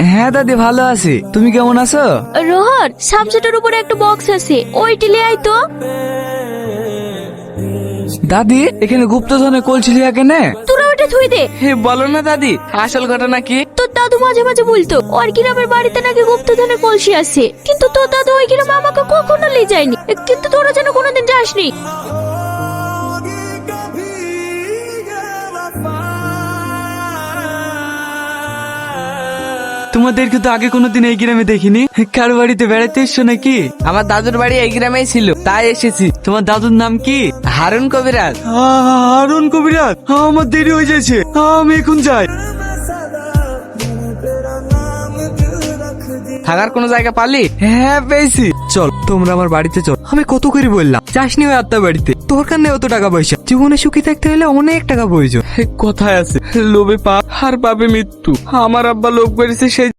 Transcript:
হ্যাঁ দাদি ভালো আছি, তুমি কেমন আছো? রোহন, সামসেটের উপরে একটা বক্স আছে, ওইটি লিয়ে আয় তো। দাদি এখানে গুপ্তধনে কলসি লিয়া কেনে? তোরা ওটা থুই দে। হে বলো না দাদি, আসল ঘটনা কি? তোর দাদু মাঝে মাঝে বলতো ওর গ্রামের বাড়িতে নাকি গুপ্তধনের কলসি আছে, কিন্তু তোর দাদু ওই গ্রামে আমাকে কখনো নিয়ে যায়নি। কিন্তু তোরা যেন কোনোদিন যাসনি। তোমাদেরকে তো আগে কোনোদিন এই গ্রামে দেখিনি। কার বাড়িতে বেড়াতে এসছো নাকি? আমার দাদুর বাড়ি এই গ্রামেই ছিল, তাই এসেছি। তোমার দাদুর নাম কি? হারুন কবিরাজ। হারুন কবিরাজ, আমার দেরি হয়ে যাচ্ছে, আমি এখন যাই। থাকার কোনো জায়গা পালি? হ্যাঁ পেয়েছি। চল তোমরা আমার বাড়িতে চল। আমি কত করে বললাম যাসনি ওই আত্মা বাড়িতে, দরকার নেই অত টাকা পয়সা। জীবনে সুখী থাকতে হলে অনেক টাকা প্রয়োজন। কথায় আছে লোভে পাপ আর পাপে মৃত্যু। আমার আব্বা লোভ করেছে সেই